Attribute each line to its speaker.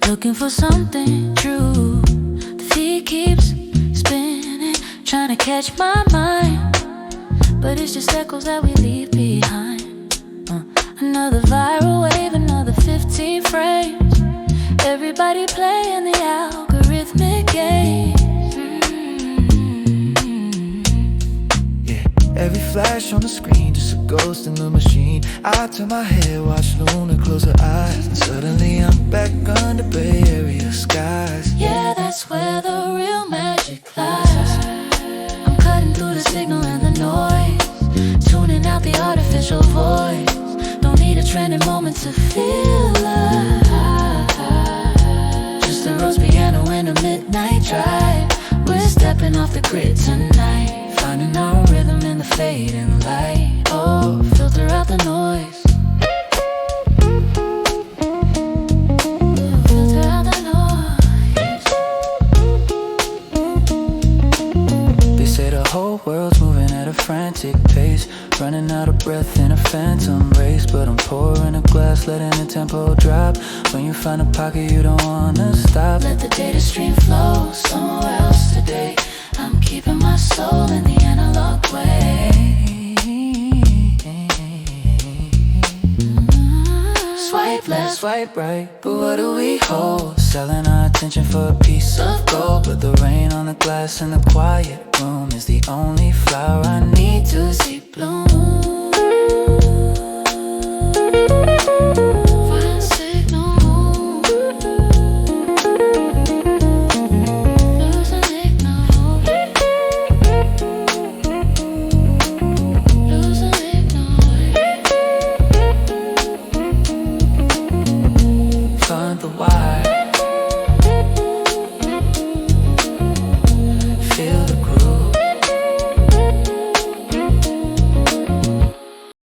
Speaker 1: looking for something true. The feet keeps spinning, trying to catch my mind, but it's just echoes that we leave behind. Another viral wave, another 15 frames. Everybody playing the algorithmic game.
Speaker 2: Every flash on the screen, just a ghost in the machine. I turn my head, watch Luna close her eyes, and suddenly I'm back under Bay Area skies.
Speaker 1: Yeah, that's where the real magic lies. I'm cutting through the signal and the noise, tuning out the artificial voice. Don't need a trending moment to feel alive. Just a rose piano and a midnight drive. We're stepping off the grid tonight, finding our own rhythm in the fading light. Oh, filter out the noise. Filter out the noise.
Speaker 2: They say the whole world's moving at a frantic pace, running out of breath in a phantom race. But I'm pouring a glass, letting the tempo drop. When you find a pocket, you don't wanna stop.
Speaker 1: Let the data stream flow somewhere else today. I'm keeping my soul in the analog way. Swipe left,
Speaker 2: Swipe right, but what do we hold? Selling our attention for a piece of gold. But the rain on the glass in the quiet room is the only flower I need to see bloom.
Speaker 1: find signal. Lose an ignore. Lose an ignore.
Speaker 2: Find the why,